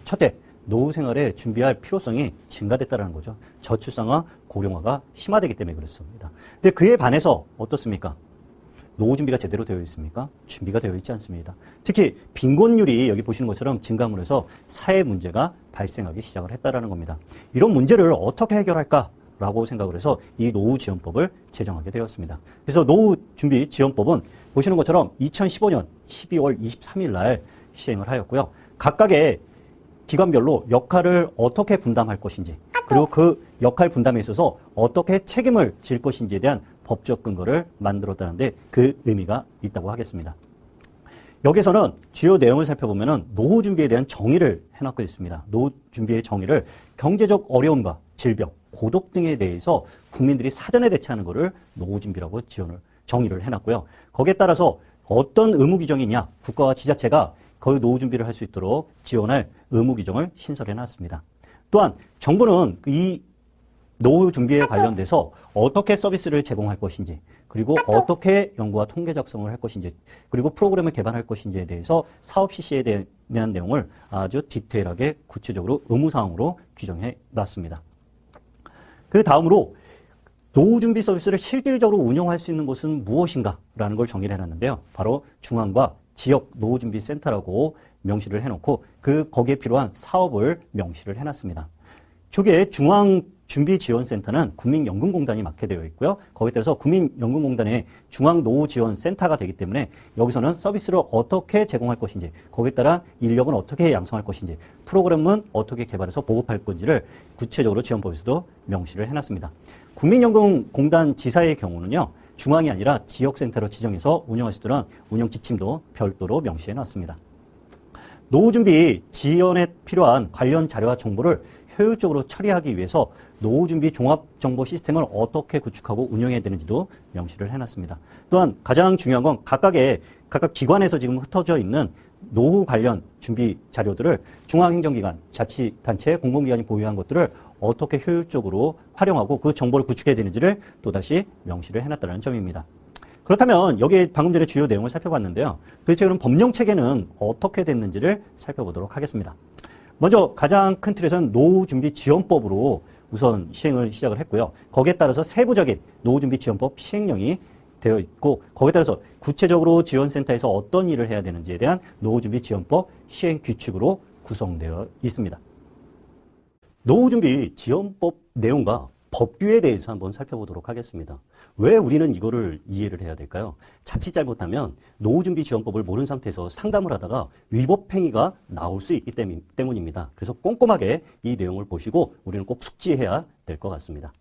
첫째, 노후 생활에 준비할 필요성이 증가됐다는 거죠. 저출산화, 고령화가 심화되기 때문에 그렇습니다. 근데 그에 반해서 어떻습니까? 노후 준비가 제대로 되어 있습니까? 준비가 되어 있지 않습니다. 특히 빈곤율이 여기 보시는 것처럼 증가함으로 해서 사회 문제가 발생하기 시작을 했다는 겁니다. 이런 문제를 어떻게 해결할까라고 생각을 해서 이 노후지원법을 제정하게 되었습니다. 그래서 노후준비지원법은 보시는 것처럼 2015년 12월 23일 날 시행을 하였고요. 각각의 기관별로 역할을 어떻게 분담할 것인지, 그리고 그 역할 분담에 있어서 어떻게 책임을 질 것인지에 대한 법적 근거를 만들었다는데 그 의미가 있다고 하겠습니다. 여기서는 주요 내용을 살펴보면 노후 준비에 대한 정의를 해놓고 있습니다. 노후 준비의 정의를 경제적 어려움과 질병, 고독 등에 대해서 국민들이 사전에 대처하는 것을 노후 준비라고 정의를 해놨고요. 거기에 따라서 어떤 의무 규정이냐, 국가와 지자체가 거의 노후 준비를 할 수 있도록 지원할 의무 규정을 신설해 놨습니다. 또한 정부는 이 노후 준비에 관련돼서 어떻게 서비스를 제공할 것인지, 그리고 어떻게 연구와 통계 작성을 할 것인지, 그리고 프로그램을 개발할 것인지에 대해서 사업 실시에 대한 내용을 아주 디테일하게 구체적으로 의무사항으로 규정해 놨습니다. 그 다음으로 노후 준비 서비스를 실질적으로 운영할 수 있는 곳은 무엇인가라는 걸 정의를 해놨는데요. 바로 중앙과 지역 노후준비센터라고 명시를 해놓고 거기에 필요한 사업을 명시를 해놨습니다. 저게 중앙준비지원센터는 국민연금공단이 맡게 되어 있고요. 거기에 따라서 국민연금공단의 중앙노후지원센터가 되기 때문에 여기서는 서비스를 어떻게 제공할 것인지, 거기에 따라 인력은 어떻게 양성할 것인지, 프로그램은 어떻게 개발해서 보급할 건지를 구체적으로 지원법에서도 명시를 해놨습니다. 국민연금공단 지사의 경우는요, 중앙이 아니라 지역센터로 지정해서 운영할 수 있도록 운영 지침도 별도로 명시해 놨습니다. 노후준비 지원에 필요한 관련 자료와 정보를 효율적으로 처리하기 위해서 노후준비 종합정보 시스템을 어떻게 구축하고 운영해야 되는지도 명시를 해놨습니다. 또한 가장 중요한 건 각각 기관에서 지금 흩어져 있는 노후 관련 준비 자료들을 중앙행정기관, 자치단체, 공공기관이 보유한 것들을 어떻게 효율적으로 활용하고 그 정보를 구축해야 되는지를 또다시 명시를 해놨다는 점입니다. 그렇다면 여기에 방금 전에 주요 내용을 살펴봤는데요. 도대체 그럼 법령체계는 어떻게 됐는지를 살펴보도록 하겠습니다. 먼저 가장 큰 틀에서는 노후준비지원법으로 우선 시행을 시작을 했고요. 거기에 따라서 세부적인 노후준비지원법 시행령이 되어 있고, 거기에 따라서 구체적으로 지원센터에서 어떤 일을 해야 되는지에 대한 노후준비지원법 시행 규칙으로 구성되어 있습니다. 노후준비지원법 내용과 법규에 대해서 한번 살펴보도록 하겠습니다. 왜 우리는 이거를 이해를 해야 될까요? 자칫 잘못하면 노후준비지원법을 모르는 상태에서 상담을 하다가 위법행위가 나올 수 있기 때문입니다. 그래서 꼼꼼하게 이 내용을 보시고 우리는 꼭 숙지해야 될 것 같습니다.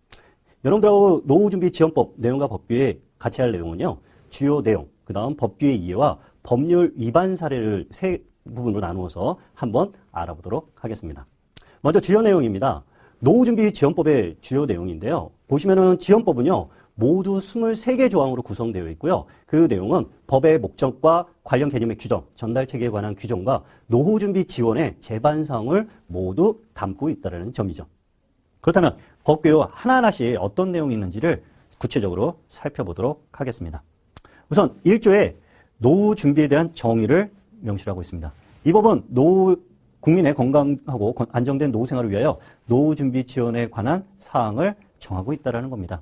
여러분들하고 노후준비지원법 내용과 법규에 같이 할 내용은요, 주요 내용, 그 다음 법규의 이해와 법률 위반 사례를 세 부분으로 나누어서 한번 알아보도록 하겠습니다. 먼저 주요 내용입니다. 노후준비지원법의 주요 내용인데요. 보시면은 지원법은요, 모두 23개 조항으로 구성되어 있고요. 그 내용은 법의 목적과 관련 개념의 규정, 전달체계에 관한 규정과 노후준비 지원의 제반사항을 모두 담고 있다는 점이죠. 그렇다면 법규 하나하나씩 어떤 내용이 있는지를 구체적으로 살펴보도록 하겠습니다. 우선 1조에 노후 준비에 대한 정의를 명시하고 있습니다. 이 법은 국민의 건강하고 안정된 노후 생활을 위하여 노후 준비 지원에 관한 사항을 정하고 있다는 겁니다.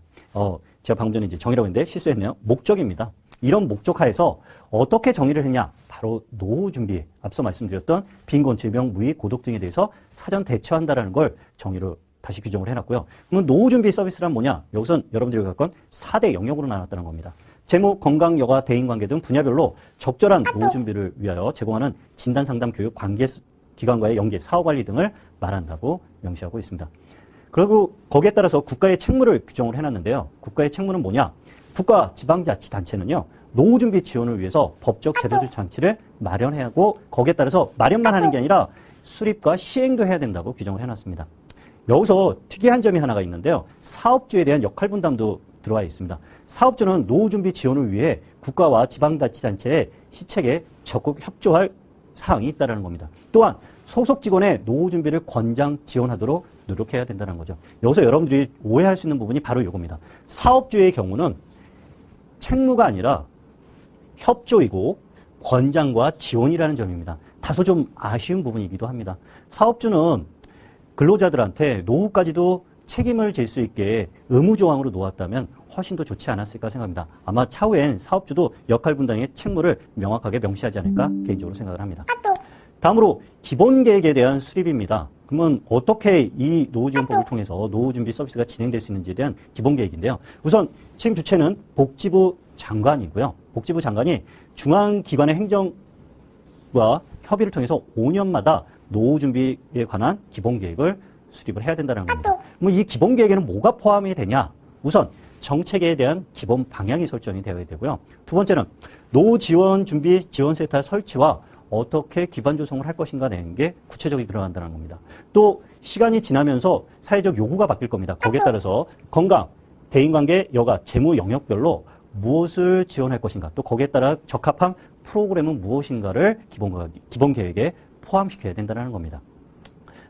제가 방금 전에 이제 정의라고 했는데 실수했네요. 목적입니다. 이런 목적 하에서 어떻게 정의를 했냐? 바로 노후 준비에 앞서 말씀드렸던 빈곤, 질병, 무익, 고독 등에 대해서 사전 대처한다라는 걸 정의로 다시 규정을 해놨고요. 그러면 노후 준비 서비스란 뭐냐? 여기선 여러분들이 갖건 4대 영역으로 나눴다는 겁니다. 재무, 건강, 여가, 대인관계 등 분야별로 적절한 노후 준비를 위하여 제공하는 진단, 상담, 교육, 관계 기관과의 연계, 사후관리 등을 말한다고 명시하고 있습니다. 그리고 거기에 따라서 국가의 책무를 규정을 해놨는데요. 국가의 책무는 뭐냐? 국가 지방자치단체는요, 노후준비 지원을 위해서 법적 제도적 장치를 마련하고 거기에 따라서 마련만 하는 게 아니라 수립과 시행도 해야 된다고 규정을 해놨습니다. 여기서 특이한 점이 하나가 있는데요. 사업주에 대한 역할 분담도 들어와 있습니다. 사업주는 노후준비 지원을 위해 국가와 지방자치단체의 시책에 적극 협조할 사항이 있다는 겁니다. 또한 소속 직원의 노후 준비를 권장 지원하도록 노력해야 된다는 거죠. 여기서 여러분들이 오해할 수 있는 부분이 바로 이겁니다. 사업주의 경우는 책무가 아니라 협조이고 권장과 지원이라는 점입니다. 다소 좀 아쉬운 부분이기도 합니다. 사업주는 근로자들한테 노후까지도 책임을 질 수 있게 의무조항으로 놓았다면 훨씬 더 좋지 않았을까 생각합니다. 아마 차후엔 사업주도 역할 분담의 책무를 명확하게 명시하지 않을까 개인적으로 생각을 합니다. 다음으로 기본계획에 대한 수립입니다. 그러면 어떻게 이 노후지원법을 통해서 노후준비 서비스가 진행될 수 있는지에 대한 기본계획인데요. 우선 책임 주체는 복지부 장관이고요. 복지부 장관이 중앙기관의 행정과 협의를 통해서 5년마다 노후준비에 관한 기본계획을 수립을 해야 된다는 겁니다. 그럼 이 기본계획에는 뭐가 포함이 되냐? 우선 정책에 대한 기본 방향이 설정이 되어야 되고요. 두 번째는 노후지원준비지원센터 설치와 어떻게 기반 조성을 할 것인가 되는 게 구체적이 들어간다는 겁니다. 또 시간이 지나면서 사회적 요구가 바뀔 겁니다. 거기에 따라서 건강, 대인관계, 여가, 재무 영역별로 무엇을 지원할 것인가, 또 거기에 따라 적합한 프로그램은 무엇인가를 기본 계획에 포함시켜야 된다는 겁니다.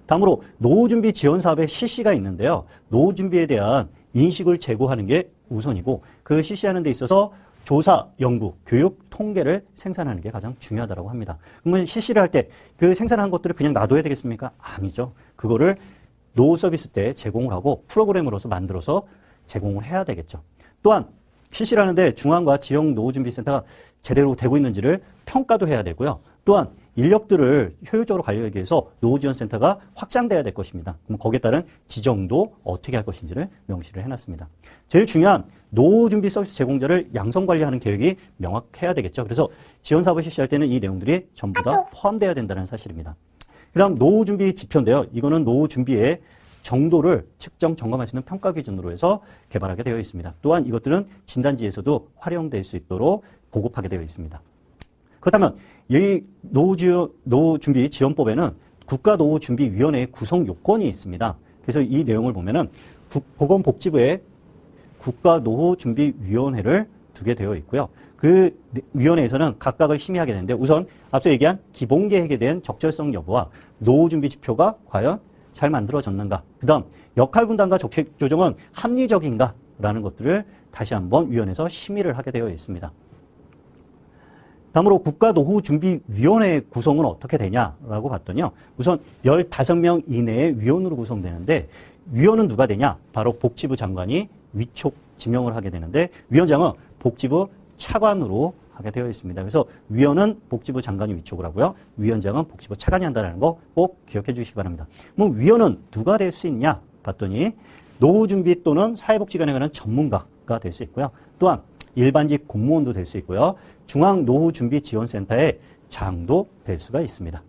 다음으로 노후준비 지원 사업의 실시가 있는데요. 노후준비에 대한 인식을 제고하는 게 우선이고 그 실시하는 데 있어서 조사, 연구, 교육, 통계를 생산하는 게 가장 중요하다고 합니다. 그러면 실시를 할 때 그 생산한 것들을 그냥 놔둬야 되겠습니까? 아니죠. 그거를 노후 서비스 때 제공을 하고 프로그램으로서 만들어서 제공을 해야 되겠죠. 또한 실시를 하는데 중앙과 지역 노후준비센터가 제대로 되고 있는지를 평가도 해야 되고요. 또한 인력들을 효율적으로 관리하기 위해서 노후지원센터가 확장돼야 될 것입니다. 그럼 거기에 따른 지정도 어떻게 할 것인지를 명시를 해놨습니다. 제일 중요한 노후준비 서비스 제공자를 양성관리하는 계획이 명확해야 되겠죠. 그래서 지원사업을 실시할 때는 이 내용들이 전부 다 포함되어야 된다는 사실입니다. 그 다음 노후준비 지표인데요. 이거는 노후준비의 정도를 측정, 점검할 수 있는 평가 기준으로 해서 개발하게 되어 있습니다. 또한 이것들은 진단지에서도 활용될 수 있도록 보급하게 되어 있습니다. 그렇다면 이 노후준비 지원법에는 국가노후준비위원회의 구성 요건이 있습니다. 그래서 이 내용을 보면은 보건복지부에 국가노후준비위원회를 두게 되어 있고요. 그 위원회에서는 각각을 심의하게 되는데 우선 앞서 얘기한 기본계획에 대한 적절성 여부와 노후준비 지표가 과연 잘 만들어졌는가. 그 다음 역할분담과 조정은 합리적인가 라는 것들을 다시 한번 위원회에서 심의를 하게 되어 있습니다. 다음으로 국가노후준비위원회 구성은 어떻게 되냐라고 봤더니요. 우선 15명 이내의 위원으로 구성되는데 위원은 누가 되냐? 바로 복지부 장관이 위촉 지명을 하게 되는데 위원장은 복지부 차관으로 하게 되어 있습니다. 그래서 위원은 복지부 장관이 위촉을 하고요. 위원장은 복지부 차관이 한다는 거 꼭 기억해 주시기 바랍니다. 그럼 위원은 누가 될 수 있냐? 봤더니 노후준비 또는 사회복지관에 관한 전문가가 될 수 있고요. 또한 일반직 공무원도 될 수 있고요. 중앙노후준비지원센터의 장도 될 수가 있습니다.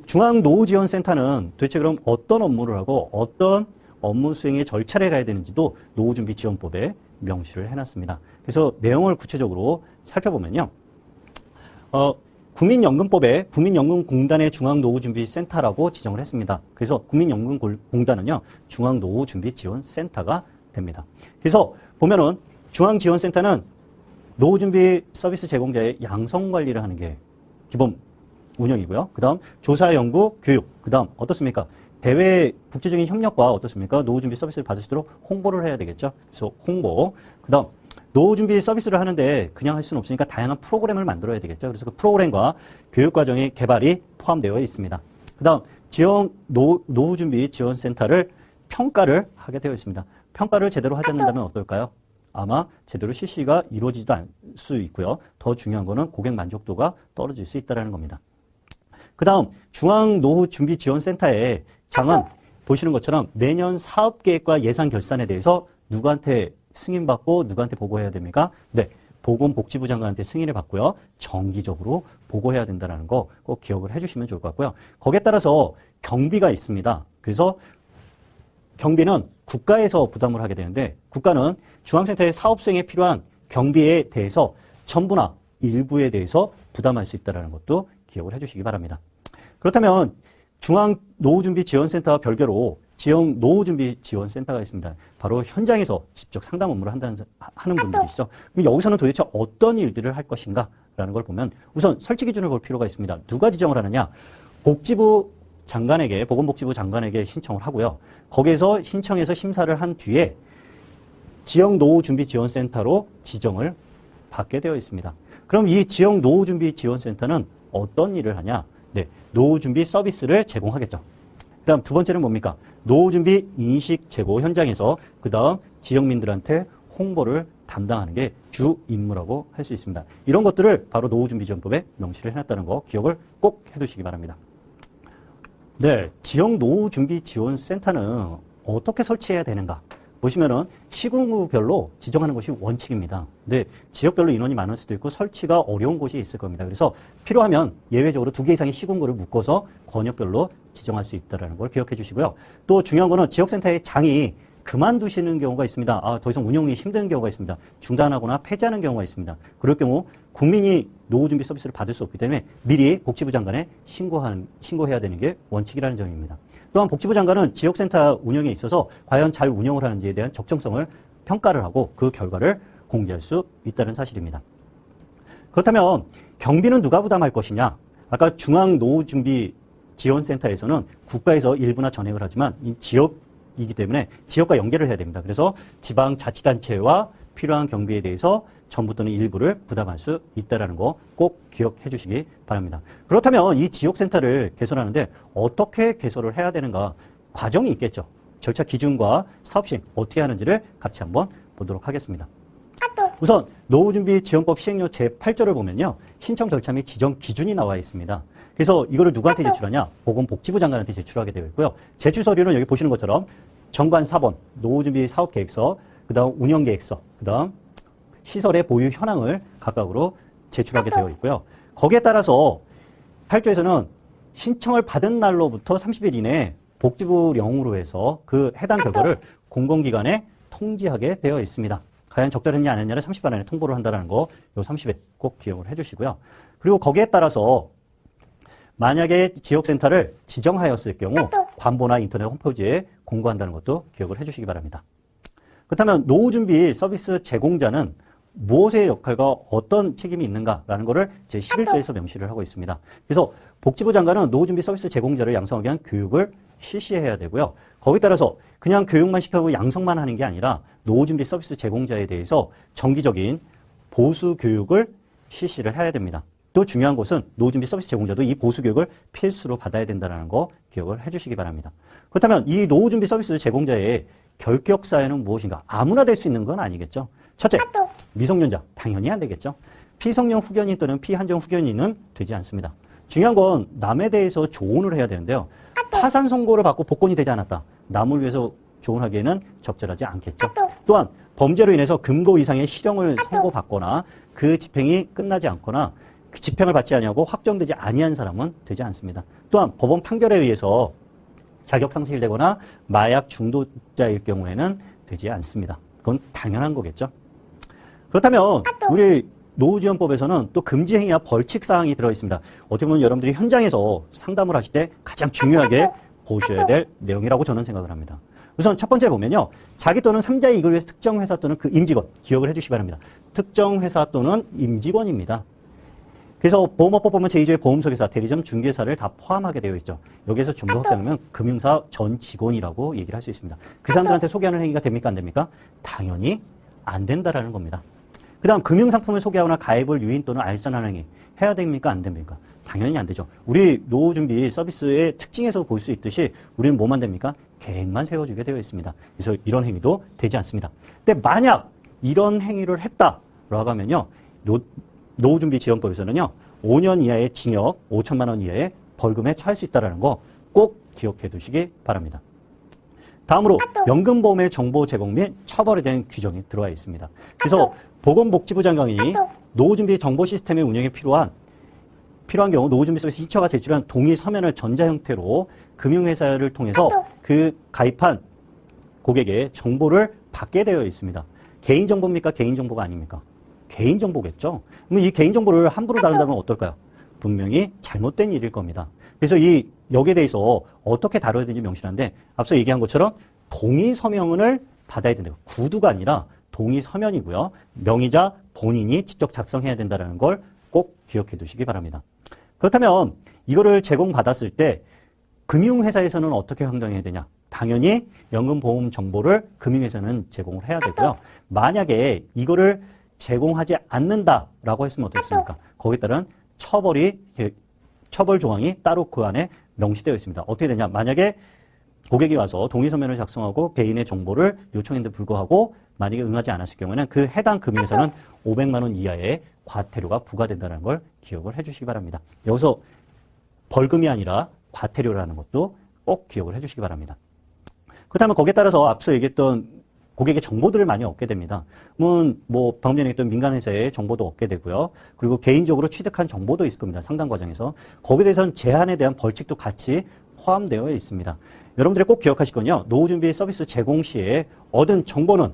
중앙노후지원센터는 도대체 그럼 어떤 업무를 하고 어떤 업무 수행의 절차를 가야 되는지도 노후준비지원법에 명시를 해놨습니다. 그래서 내용을 구체적으로 살펴보면요. 국민연금법에 국민연금공단의 중앙노후준비센터라고 지정을 했습니다. 그래서 국민연금공단은요, 중앙노후준비지원센터가 됩니다. 그래서 보면은 중앙지원센터는 노후준비 서비스 제공자의 양성관리를 하는 게 기본 운영이고요. 그 다음 조사, 연구, 교육. 그 다음 어떻습니까? 대외 국제적인 협력과 어떻습니까? 노후준비 서비스를 받을 수 있도록 홍보를 해야 되겠죠. 그래서 홍보. 그 다음 노후준비 서비스를 하는데 그냥 할 수는 없으니까 다양한 프로그램을 만들어야 되겠죠. 그래서 그 프로그램과 교육과정의 개발이 포함되어 있습니다. 그 다음 지역 노후준비 지원센터를 평가를 하게 되어 있습니다. 평가를 제대로 하지 않는다면 어떨까요? 아마 제대로 실시가 이루어지지도 않을 수 있고요. 더 중요한 거는 고객 만족도가 떨어질 수 있다는 겁니다. 그 다음 중앙노후준비지원센터의 장은 보시는 것처럼 매년 사업계획과 예산 결산에 대해서 누구한테 승인받고 누구한테 보고해야 됩니까? 네, 보건복지부 장관한테 승인을 받고요. 정기적으로 보고해야 된다는 거 꼭 기억을 해주시면 좋을 것 같고요. 거기에 따라서 경비가 있습니다. 그래서 경비는 국가에서 부담을 하게 되는데 국가는 중앙센터의 사업 수행에 필요한 경비에 대해서 전부나 일부에 대해서 부담할 수 있다는 것도 기억을 해주시기 바랍니다. 그렇다면 중앙노후준비지원센터와 별개로 지역 노후준비지원센터가 있습니다. 바로 현장에서 직접 상담 업무를 하는 분들이시죠. 그럼 여기서는 도대체 어떤 일들을 할 것인가라는 걸 보면 우선 설치 기준을 볼 필요가 있습니다. 누가 지정을 하느냐? 복지부 장관에게, 보건복지부 장관에게 신청을 하고요. 거기에서 신청해서 심사를 한 뒤에 지역노후준비지원센터로 지정을 받게 되어 있습니다. 그럼 이 지역노후준비지원센터는 어떤 일을 하냐? 네, 노후 준비 서비스를 제공하겠죠. 그다음 두 번째는 뭡니까? 노후 준비 인식 제고 현장에서 그다음 지역민들한테 홍보를 담당하는 게 주 임무라고 할 수 있습니다. 이런 것들을 바로 노후준비지원법에 명시를 해놨다는 거 기억을 꼭 해두시기 바랍니다. 네, 지역 노후준비지원센터는 어떻게 설치해야 되는가? 보시면은 시군구별로 지정하는 것이 원칙입니다. 근데 지역별로 인원이 많을 수도 있고 설치가 어려운 곳이 있을 겁니다. 그래서 필요하면 예외적으로 2개 이상의 시군구를 묶어서 권역별로 지정할 수 있다는 걸 기억해 주시고요. 또 중요한 거는 지역센터의 장이 그만두시는 경우가 있습니다. 더 이상 운영이 힘든 경우가 있습니다. 중단하거나 폐지하는 경우가 있습니다. 그럴 경우 국민이 노후준비 서비스를 받을 수 없기 때문에 미리 복지부 장관에 신고해야 되는 게 원칙이라는 점입니다. 또한 복지부 장관은 지역센터 운영에 있어서 과연 잘 운영을 하는지에 대한 적정성을 평가를 하고 그 결과를 공개할 수 있다는 사실입니다. 그렇다면 경비는 누가 부담할 것이냐? 아까 중앙노후준비지원센터에서는 국가에서 일부나 전액을 하지만 이 지역이기 때문에 지역과 연계를 해야 됩니다. 그래서 지방자치단체와 필요한 경비에 대해서 전부 또는 일부를 부담할 수 있다는 거 꼭 기억해 주시기 바랍니다. 그렇다면 이 지역센터를 개설하는데 어떻게 개설을 해야 되는가? 과정이 있겠죠. 절차 기준과 사업시행 어떻게 하는지를 같이 한번 보도록 하겠습니다. 우선 노후준비지원법 시행령 제8조를 보면요. 신청 절차 및 지정 기준이 나와 있습니다. 그래서 이거를 누구한테 제출하냐? 보건복지부 장관한테 제출하게 되어 있고요. 제출 서류는 여기 보시는 것처럼 정관 4번, 노후준비 사업계획서, 그 다음 운영계획서, 그 다음 시설의 보유 현황을 각각으로 제출하게 되어 있고요. 거기에 따라서 8조에서는 신청을 받은 날로부터 30일 이내에 복지부령으로 해서 그 해당 결과를 공공기관에 통지하게 되어 있습니다. 과연 적절했냐 안 했냐를 30일 안에 통보를 한다는 거, 요 30일 꼭 기억을 해주시고요. 그리고 거기에 따라서 만약에 지역센터를 지정하였을 경우 관보나 인터넷 홈페이지에 공고한다는 것도 기억을 해주시기 바랍니다. 그렇다면 노후준비 서비스 제공자는 무엇의 역할과 어떤 책임이 있는가라는 것을 제11조에서 명시를 하고 있습니다. 그래서 복지부 장관은 노후준비 서비스 제공자를 양성하기 위한 교육을 실시해야 되고요. 거기에 따라서 그냥 교육만 시키고 양성만 하는 게 아니라 노후준비 서비스 제공자에 대해서 정기적인 보수 교육을 실시를 해야 됩니다. 또 중요한 것은 노후준비 서비스 제공자도 이 보수 교육을 필수로 받아야 된다는 거 기억을 해주시기 바랍니다. 그렇다면 이 노후준비 서비스 제공자의 결격 사유는 무엇인가? 아무나 될 수 있는 건 아니겠죠. 첫째, 미성년자 당연히 안 되겠죠. 피성년 후견인 또는 피한정 후견인은 되지 않습니다. 중요한 건 남에 대해서 조언을 해야 되는데요. 파산 선고를 받고 복권이 되지 않았다. 남을 위해서 조언하기에는 적절하지 않겠죠. 또한 범죄로 인해서 금고 이상의 실형을 선고받거나 그 집행이 끝나지 않거나 그 집행을 받지 아니하고 확정되지 아니한 사람은 되지 않습니다. 또한 법원 판결에 의해서 자격 상실되거나 마약 중독자일 경우에는 되지 않습니다. 그건 당연한 거겠죠. 그렇다면 우리 노후지원법에서는 또 금지 행위와 벌칙 사항이 들어 있습니다. 어떻게 보면 여러분들이 현장에서 상담을 하실 때 가장 중요하게 보셔야 될 내용이라고 저는 생각을 합니다. 우선 첫 번째 보면요. 자기 또는 3자의 이익을 위해서 특정 회사 또는 그 임직원 기억을 해주시기 바랍니다. 특정 회사 또는 임직원입니다. 그래서 보험업법 보면 제2조의 보험설계사, 대리점, 중개사를 다 포함하게 되어 있죠. 여기에서 좀 더 확장하면 금융사 전 직원이라고 얘기를 할 수 있습니다. 그 사람들한테 소개하는 행위가 됩니까? 안 됩니까? 당연히 안 된다라는 겁니다. 그 다음 금융상품을 소개하거나 가입을 유인 또는 알선하는 행위 해야 됩니까? 안 됩니까? 당연히 안 되죠. 우리 노후준비 서비스의 특징에서 볼 수 있듯이 우리는 뭐만 됩니까? 계획만 세워주게 되어 있습니다. 그래서 이런 행위도 되지 않습니다. 근데 만약 이런 행위를 했다라고 하면요. 노후준비지원법에서는요. 5년 이하의 징역, 5천만 원 이하의 벌금에 처할 수 있다는 거 꼭 기억해 두시기 바랍니다. 다음으로 연금보험의 정보 제공 및 처벌에 대한 규정이 들어와 있습니다. 그래서 보건복지부 장관이 노후준비 정보 시스템의 운영에 필요한 경우 노후준비 서비스 시처가 제출한 동의 서면을 전자 형태로 금융회사를 통해서 그 가입한 고객의 정보를 받게 되어 있습니다. 개인정보입니까? 개인정보가 아닙니까? 개인정보겠죠. 그럼 이 개인정보를 함부로 다룬다면 어떨까요? 분명히 잘못된 일일 겁니다. 그래서 여기에 대해서 어떻게 다뤄야 되는지 명시한데 앞서 얘기한 것처럼 동의 서명을 받아야 된다. 구두가 아니라 동의 서면이고요. 명의자 본인이 직접 작성해야 된다는 걸 꼭 기억해 두시기 바랍니다. 그렇다면 이거를 제공받았을 때 금융회사에서는 어떻게 행동해야 되냐? 당연히 연금보험 정보를 금융회사는 제공을 해야 되고요. 만약에 이거를 제공하지 않는다라고 했으면 어떻겠습니까? 거기에 따른 처벌 조항이 따로 그 안에 명시되어 있습니다. 어떻게 되냐? 만약에 고객이 와서 동의서면을 작성하고 개인의 정보를 요청했는데 불구하고 만약에 응하지 않았을 경우에는 그 해당 금액에서는 500만 원 이하의 과태료가 부과된다는 걸 기억을 해주시기 바랍니다. 여기서 벌금이 아니라 과태료라는 것도 꼭 기억을 해주시기 바랍니다. 그렇다면 거기에 따라서 앞서 얘기했던 고객의 정보들을 많이 얻게 됩니다. 방금 전에 했던 민간회사의 정보도 얻게 되고요. 그리고 개인적으로 취득한 정보도 있을 겁니다. 상담 과정에서. 거기에 대해서는 제한에 대한 벌칙도 같이 포함되어 있습니다. 여러분들이 꼭 기억하실 건요. 노후준비 서비스 제공 시에 얻은 정보는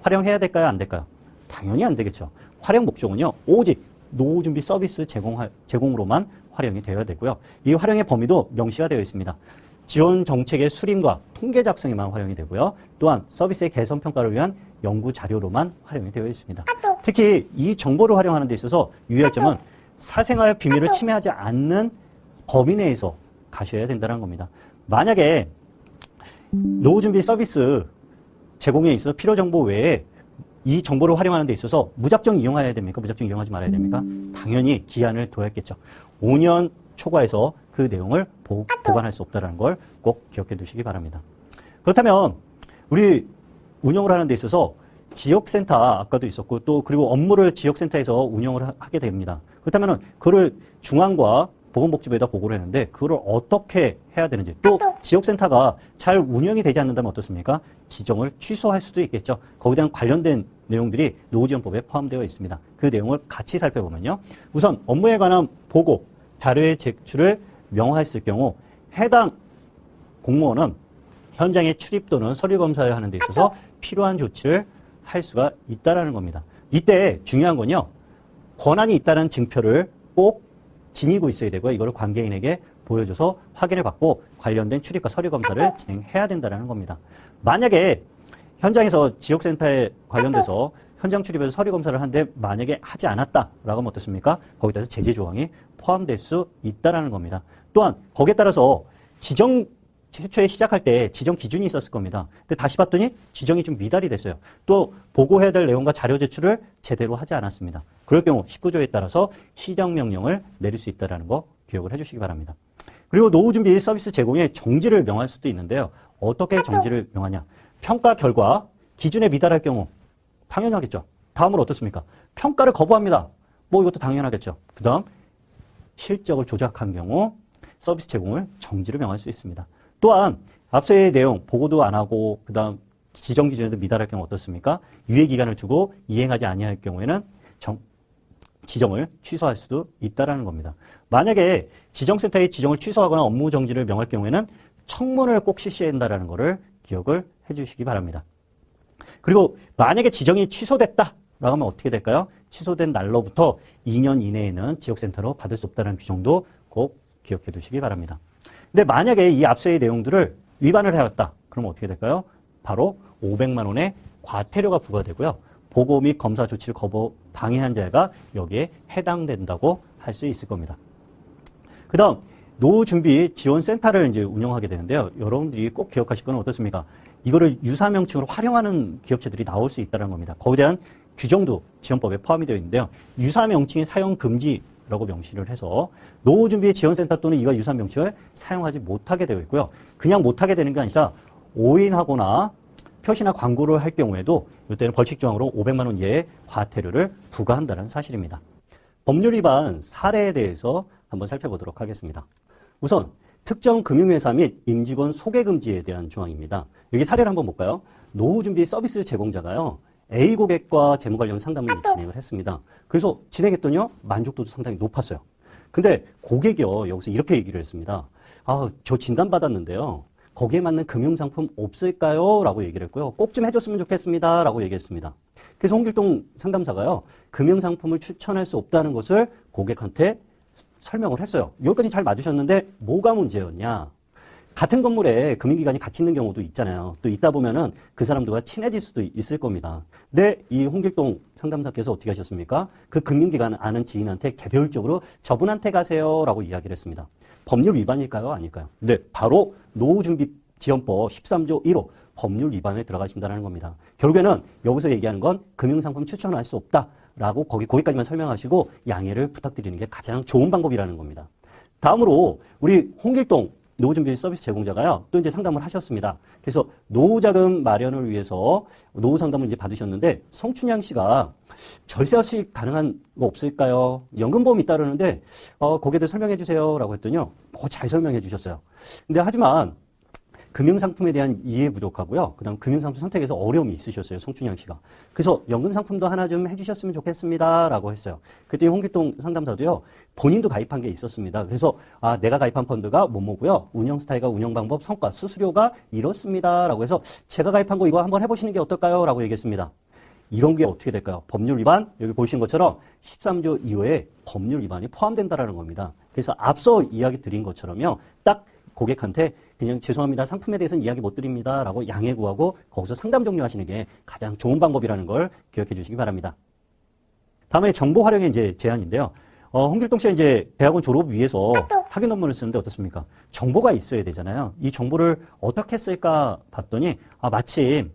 활용해야 될까요? 안 될까요? 당연히 안 되겠죠. 활용 목적은요. 오직 노후준비 서비스 제공으로만 활용이 되어야 되고요. 이 활용의 범위도 명시가 되어 있습니다. 지원 정책의 수립과 통계 작성에만 활용이 되고요. 또한 서비스의 개선 평가를 위한 연구 자료로만 활용이 되어 있습니다. 특히 이 정보를 활용하는 데 있어서 유의할 점은 사생활 비밀을 침해하지 않는 범위 내에서 가셔야 된다는 겁니다. 만약에 노후준비 서비스 제공에 있어서 필요 정보 외에 이 정보를 활용하는 데 있어서 무작정 이용해야 됩니까? 무작정 이용하지 말아야 됩니까? 당연히 기한을 둬야겠죠. 5년 초과해서 그 내용을 보관할 수 없다는 걸 꼭 기억해 두시기 바랍니다. 그렇다면 우리 운영을 하는 데 있어서 지역센터 아까도 있었고 또 그리고 업무를 지역센터에서 운영을 하게 됩니다. 그렇다면 그거를 중앙과 보건복지부에다 보고를 했는데 그걸 어떻게 해야 되는지 또 지역센터가 잘 운영이 되지 않는다면 어떻습니까? 지정을 취소할 수도 있겠죠. 거기에 대한 관련된 내용들이 노후지원법에 포함되어 있습니다. 그 내용을 같이 살펴보면요. 우선 업무에 관한 보고, 자료의 제출을 명화했을 경우 해당 공무원은 현장에 출입 또는 서류 검사를 하는 데 있어서 필요한 조치를 할 수가 있다는 겁니다. 이때 중요한 건요. 권한이 있다는 증표를 꼭 지니고 있어야 되고요. 이걸 관계인에게 보여줘서 확인을 받고 관련된 출입과 서류 검사를 진행해야 된다는 겁니다. 만약에 현장에서 지역센터에 관련돼서 현장 출입에서 서류 검사를 하는데 만약에 하지 않았다라고 하면 어떻습니까? 거기에 따라서 제재 조항이 포함될 수 있다는 겁니다. 또한 거기에 따라서 최초에 시작할 때 지정 기준이 있었을 겁니다. 근데 다시 봤더니 지정이 좀 미달이 됐어요. 또 보고해야 될 내용과 자료 제출을 제대로 하지 않았습니다. 그럴 경우 19조에 따라서 시정명령을 내릴 수 있다는 거 기억을 해주시기 바랍니다. 그리고 노후준비 서비스 제공에 정지를 명할 수도 있는데요. 어떻게 정지를 명하냐. 평가 결과 기준에 미달할 경우 당연하겠죠. 다음으로 어떻습니까? 평가를 거부합니다. 이것도 당연하겠죠. 그 다음 실적을 조작한 경우 서비스 제공을 정지를 명할 수 있습니다. 또한 앞서의 내용 보고도 안 하고 그 다음 지정 기준에도 미달할 경우 어떻습니까? 유예 기간을 두고 이행하지 아니할 경우에는 지정을 취소할 수도 있다는 겁니다. 만약에 지정센터의 지정을 취소하거나 업무 정지를 명할 경우에는 청문을 꼭 실시해야 한다는 것을 기억을 해주시기 바랍니다. 그리고 만약에 지정이 취소됐다라고 하면 어떻게 될까요? 취소된 날로부터 2년 이내에는 지역센터로 받을 수 없다는 규정도 꼭 기억해 두시기 바랍니다. 근데 만약에 이 앞서의 내용들을 위반을 해왔다. 그러면 어떻게 될까요? 바로 500만 원의 과태료가 부과되고요. 보고 및 검사 조치를 방해한 자가 여기에 해당된다고 할 수 있을 겁니다. 그 다음 노후준비 지원센터를 이제 운영하게 되는데요. 여러분들이 꼭 기억하실 건 어떻습니까? 이거를 유사명칭으로 활용하는 기업체들이 나올 수 있다는 겁니다. 거기에 대한 규정도 지원법에 포함이 되어 있는데요. 유사명칭의 사용 금지라고 명시를 해서 노후준비 지원센터 또는 이와 유사 명칭을 사용하지 못하게 되어 있고요. 그냥 못하게 되는 게 아니라 오인하거나 표시나 광고를 할 경우에도 이때는 벌칙 조항으로 500만 원 이하의 과태료를 부과한다는 사실입니다. 법률 위반 사례에 대해서 한번 살펴보도록 하겠습니다. 우선 특정 금융회사 및 임직원 소개 금지에 대한 조항입니다. 여기 사례를 한번 볼까요? 노후준비 서비스 제공자가요. A 고객과 재무 관련 상담을 진행을 했습니다. 그래서 진행했더니요. 만족도도 상당히 높았어요. 근데 고객이요. 여기서 이렇게 얘기를 했습니다. 저 진단받았는데요. 거기에 맞는 금융상품 없을까요? 라고 얘기를 했고요. 꼭 좀 해줬으면 좋겠습니다. 라고 얘기했습니다. 그래서 홍길동 상담사가요. 금융상품을 추천할 수 없다는 것을 고객한테 설명을 했어요. 여기까지 잘 맞으셨는데 뭐가 문제였냐? 같은 건물에 금융기관이 같이 있는 경우도 있잖아요. 또 있다 보면은 그 사람들과 친해질 수도 있을 겁니다. 근데 이 홍길동 상담사께서 어떻게 하셨습니까? 그 금융기관 아는 지인한테 개별적으로 저분한테 가세요라고 이야기를 했습니다. 법률 위반일까요? 아닐까요? 네, 바로 노후준비지원법 13조 1호 법률 위반에 들어가신다는 겁니다. 결국에는 여기서 얘기하는 건 금융상품 추천할 수 없다. 라고 거기까지만 설명하시고 양해를 부탁드리는 게 가장 좋은 방법이라는 겁니다. 다음으로 우리 홍길동 노후준비 서비스 제공자가요, 또 이제 상담을 하셨습니다. 그래서 노후자금 마련을 위해서 노후 상담을 이제 받으셨는데, 성춘향 씨가 절세 수익 가능한 거 없을까요? 연금보험이 있다는데, 거기에 대해 설명해 주세요. 라고 했더니요, 잘 설명해 주셨어요. 근데 하지만, 금융상품에 대한 이해 부족하고요. 그 다음 금융상품 선택에서 어려움이 있으셨어요. 성춘향 씨가. 그래서 연금상품도 하나 좀 해주셨으면 좋겠습니다. 라고 했어요. 그때 홍길동 상담사도요. 본인도 가입한 게 있었습니다. 그래서 내가 가입한 펀드가 뭐뭐고요. 운영 스타일과 운영 방법, 성과, 수수료가 이렇습니다. 라고 해서 제가 가입한 거 이거 한번 해보시는 게 어떨까요? 라고 얘기했습니다. 이런 게 어떻게 될까요? 법률 위반, 여기 보시는 것처럼 13조 2호에 법률 위반이 포함된다라는 겁니다. 그래서 앞서 이야기 드린 것처럼요. 딱 고객한테 그냥 죄송합니다. 상품에 대해서는 이야기 못 드립니다. 라고 양해 구하고 거기서 상담 종료하시는 게 가장 좋은 방법이라는 걸 기억해 주시기 바랍니다. 다음에 정보 활용의 이제 제한인데요. 홍길동 씨가 이제 대학원 졸업 위해서 학위 논문을 쓰는데 어떻습니까? 정보가 있어야 되잖아요. 이 정보를 어떻게 쓸까 봤더니 마침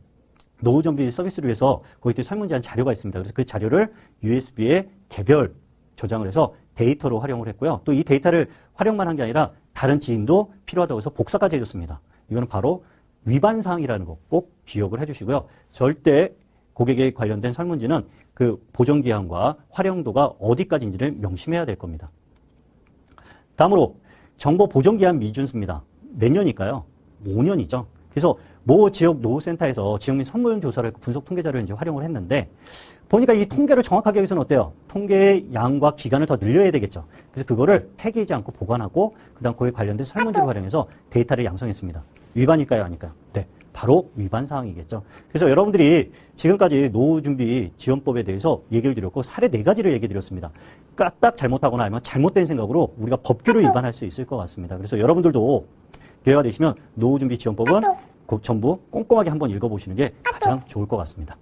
노후준비 서비스를 위해서 거기에 설문지한 자료가 있습니다. 그래서 그 자료를 USB에 개별 저장을 해서 데이터로 활용을 했고요. 또 이 데이터를 활용만 한 게 아니라 다른 지인도 필요하다고 해서 복사까지 해줬습니다. 이거는 바로 위반사항이라는 거 꼭 기억을 해주시고요. 절대 고객에 관련된 설문지는 그 보존기한과 활용도가 어디까지인지를 명심해야 될 겁니다. 다음으로 정보 보존기한 미준수입니다. 몇 년일까요? 5년이죠. 그래서 모 지역 노후센터에서 지역민 설문 조사를 분석 통계 자료를 이제 활용을 했는데 보니까 이 통계를 정확하게 하기 위해서는 어때요? 통계의 양과 기간을 더 늘려야 되겠죠. 그래서 그거를 폐기하지 않고 보관하고 그다음 그에 관련된 설문지를 활용해서 데이터를 양성했습니다. 위반일까요? 아닐까요? 네. 바로 위반 사항이겠죠. 그래서 여러분들이 지금까지 노후준비 지원법에 대해서 얘기를 드렸고 사례 4가지를 얘기 드렸습니다. 까딱 잘못하거나 아니면 잘못된 생각으로 우리가 법규를 위반할 수 있을 것 같습니다. 그래서 여러분들도 기회가 되시면 노후준비 지원법은 전부 꼼꼼하게 한번 읽어보시는 게 가장 좋을 것 같습니다.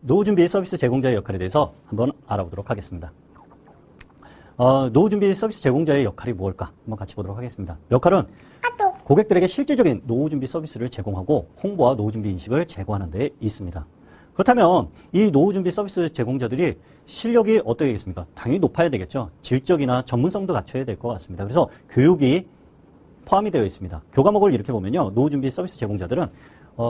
노후준비 서비스 제공자의 역할에 대해서 한번 알아보도록 하겠습니다. 노후준비 서비스 제공자의 역할이 무엇일까? 한번 같이 보도록 하겠습니다. 역할은 고객들에게 실질적인 노후준비 서비스를 제공하고 홍보와 노후준비 인식을 제고하는 데 있습니다. 그렇다면 이 노후준비 서비스 제공자들이 실력이 어떻게 되겠습니까? 당연히 높아야 되겠죠. 질적이나 전문성도 갖춰야 될 것 같습니다. 그래서 교육이 포함이 되어 있습니다. 교과목을 이렇게 보면요. 노후준비 서비스 제공자들은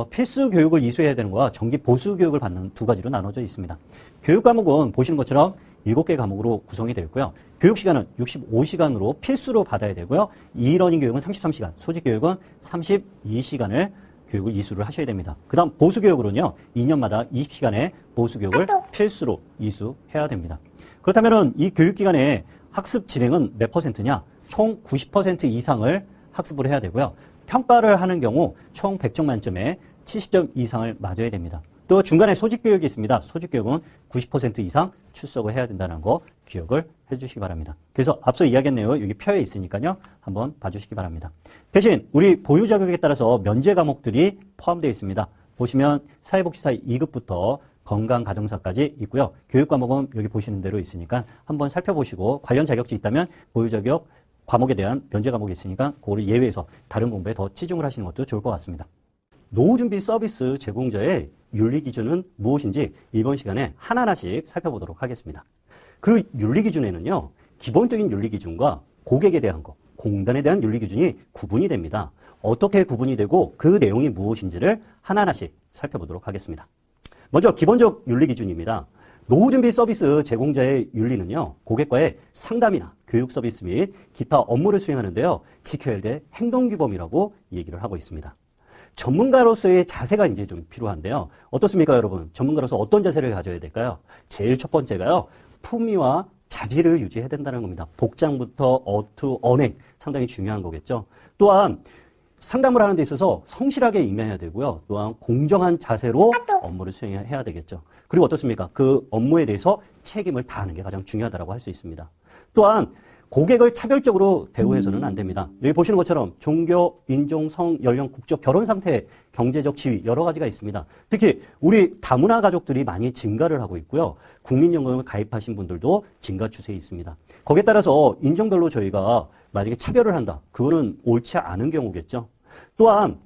필수 교육을 이수해야 되는 거와 정기 보수 교육을 받는 2가지로 나눠져 있습니다. 교육 과목은 보시는 것처럼 7개 과목으로 구성이 되어 있고요. 교육 시간은 65시간으로 필수로 받아야 되고요. 이러닝 교육은 33시간, 소직 교육은 32시간을 교육을 이수를 하셔야 됩니다. 그 다음 보수 교육으로는요. 2년마다 20시간의 보수 교육을 필수로 이수해야 됩니다. 그렇다면 이 교육 기간에 학습 진행은 몇 %냐? 총 90% 이상을 학습을 해야 되고요. 평가를 하는 경우 총 100점 만점에 70점 이상을 맞아야 됩니다. 또 중간에 소직 교육이 있습니다. 소직 교육은 90% 이상 출석을 해야 된다는 거 기억을 해주시기 바랍니다. 그래서 앞서 이야기했네요. 여기 표에 있으니까요. 한번 봐주시기 바랍니다. 대신 우리 보유 자격에 따라서 면제 과목들이 포함되어 있습니다. 보시면 사회복지사 2급부터 건강가정사까지 있고요. 교육 과목은 여기 보시는 대로 있으니까 한번 살펴보시고 관련 자격증이 있다면 보유 자격 과목에 대한 면제 과목이 있으니까 그거를 예외해서 다른 공부에 더 치중을 하시는 것도 좋을 것 같습니다. 노후준비 서비스 제공자의 윤리기준은 무엇인지 이번 시간에 하나하나씩 살펴보도록 하겠습니다. 그 윤리기준에는요. 기본적인 윤리기준과 고객에 대한 것, 공단에 대한 윤리기준이 구분이 됩니다. 어떻게 구분이 되고 그 내용이 무엇인지를 하나하나씩 살펴보도록 하겠습니다. 먼저 기본적 윤리기준입니다. 노후준비 서비스 제공자의 윤리는요. 고객과의 상담이나 교육 서비스 및 기타 업무를 수행하는데요. 지켜야 될 행동규범이라고 얘기를 하고 있습니다. 전문가로서의 자세가 이제 좀 필요한데요. 어떻습니까, 여러분? 전문가로서 어떤 자세를 가져야 될까요? 제일 첫 번째가요. 품위와 자질을 유지해야 된다는 겁니다. 복장부터 어투, 언행 상당히 중요한 거겠죠. 또한 상담을 하는 데 있어서 성실하게 임해야 되고요. 또한 공정한 자세로 업무를 수행해야 되겠죠. 그리고 어떻습니까? 그 업무에 대해서 책임을 다하는 게 가장 중요하다고 할 수 있습니다. 또한 고객을 차별적으로 대우해서는 안 됩니다. 여기 보시는 것처럼 종교, 인종, 성, 연령, 국적, 결혼 상태, 경제적 지위 여러 가지가 있습니다. 특히 우리 다문화 가족들이 많이 증가를 하고 있고요. 국민연금을 가입하신 분들도 증가 추세에 있습니다. 거기에 따라서 인종별로 저희가 만약에 차별을 한다. 그거는 옳지 않은 경우겠죠. 또한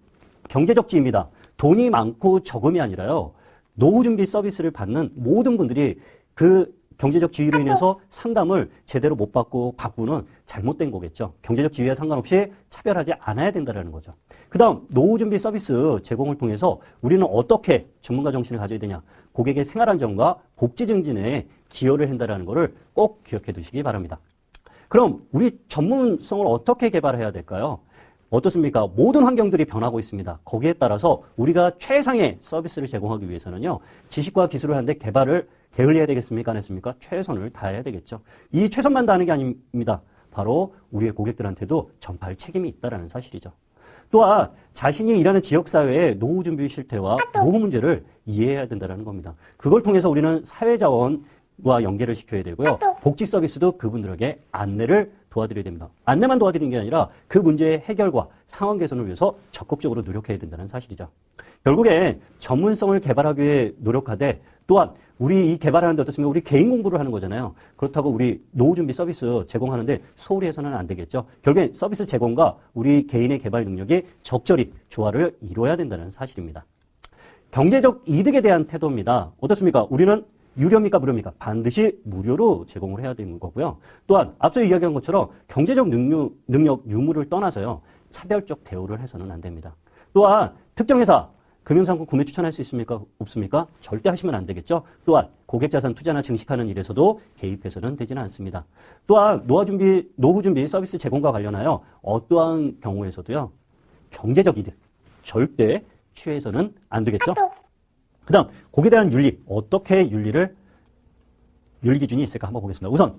경제적 지위입니다. 돈이 많고 적음이 아니라요. 노후준비 서비스를 받는 모든 분들이 그 경제적 지위로 인해서 상담을 제대로 못 받고 바꾸는 잘못된 거겠죠. 경제적 지위와 상관없이 차별하지 않아야 된다는 거죠. 그 다음 노후준비 서비스 제공을 통해서 우리는 어떻게 전문가 정신을 가져야 되냐. 고객의 생활안정과 복지 증진에 기여를 한다는 것을 꼭 기억해 두시기 바랍니다. 그럼 우리 전문성을 어떻게 개발해야 될까요? 어떻습니까? 모든 환경들이 변하고 있습니다. 거기에 따라서 우리가 최상의 서비스를 제공하기 위해서는요. 지식과 기술을 하는데 개발을 게을리해야 되겠습니까? 안 했습니까? 최선을 다해야 되겠죠. 이 최선만 다하는 게 아닙니다. 바로 우리의 고객들한테도 전파할 책임이 있다는 사실이죠. 또한 자신이 일하는 지역사회의 노후준비 실태와 노후 문제를 이해해야 된다는 겁니다. 그걸 통해서 우리는 사회자원과 연계를 시켜야 되고요. 복지 서비스도 그분들에게 안내를 도와드려야 됩니다. 안내만 도와드리는 게 아니라 그 문제의 해결과 상황 개선을 위해서 적극적으로 노력해야 된다는 사실이죠. 결국에 전문성을 개발하기 위해 노력하되 또한 우리 이 개발하는데 어떻습니까? 우리 개인 공부를 하는 거잖아요. 그렇다고 우리 노후준비 서비스 제공하는데 소홀히 해서는 안 되겠죠. 결국엔 서비스 제공과 우리 개인의 개발 능력이 적절히 조화를 이루어야 된다는 사실입니다. 경제적 이득에 대한 태도입니다. 어떻습니까? 우리는 유료입니까? 무료입니까? 반드시 무료로 제공을 해야 되는 거고요. 또한 앞서 이야기한 것처럼 경제적 능력 유무를 떠나서요. 차별적 대우를 해서는 안 됩니다. 또한 특정 회사 금융상품 구매 추천할 수 있습니까? 없습니까? 절대 하시면 안 되겠죠. 또한 고객자산 투자나 증식하는 일에서도 개입해서는 되지는 않습니다. 또한 노후준비 서비스 제공과 관련하여 어떠한 경우에서도요. 경제적 이득 절대 취해서는 안 되겠죠. 그 다음 고객에 대한 윤리, 어떻게 윤리 기준이 있을까 한번 보겠습니다. 우선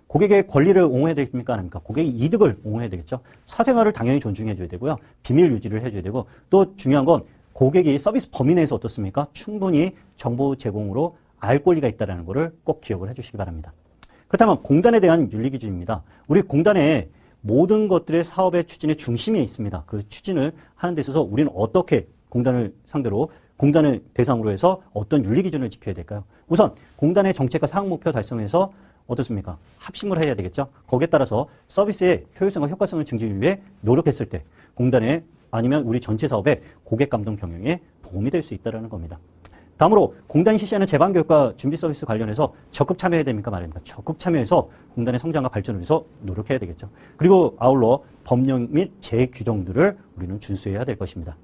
고객의 권리를 옹호해야 되겠습니까? 아닙니까? 고객의 이득을 옹호해야 되겠죠. 사생활을 당연히 존중해줘야 되고요. 비밀 유지를 해줘야 되고 또 중요한 건 고객이 서비스 범위 내에서 어떻습니까? 충분히 정보 제공으로 알 권리가 있다는 것을 꼭 기억을 해주시기 바랍니다. 그렇다면 공단에 대한 윤리 기준입니다. 우리 공단에 모든 것들의 사업의 추진의 중심에 있습니다. 그 추진을 하는 데 있어서 우리는 어떻게 공단을 대상으로 해서 어떤 윤리 기준을 지켜야 될까요? 우선 공단의 정책과 사업 목표 달성에서 어떻습니까? 합심을 해야 되겠죠. 거기에 따라서 서비스의 효율성과 효과성을 증진하기 위해 노력했을 때 공단의 아니면 우리 전체 사업의 고객 감동 경영에 도움이 될 수 있다는 겁니다. 다음으로 공단이 실시하는 재반교육과 준비 서비스 관련해서 적극 참여해야 됩니까? 말입니까? 적극 참여해서 공단의 성장과 발전을 위해서 노력해야 되겠죠. 그리고 아울러 법령 및 제규정들을 우리는 준수해야 될 것입니다.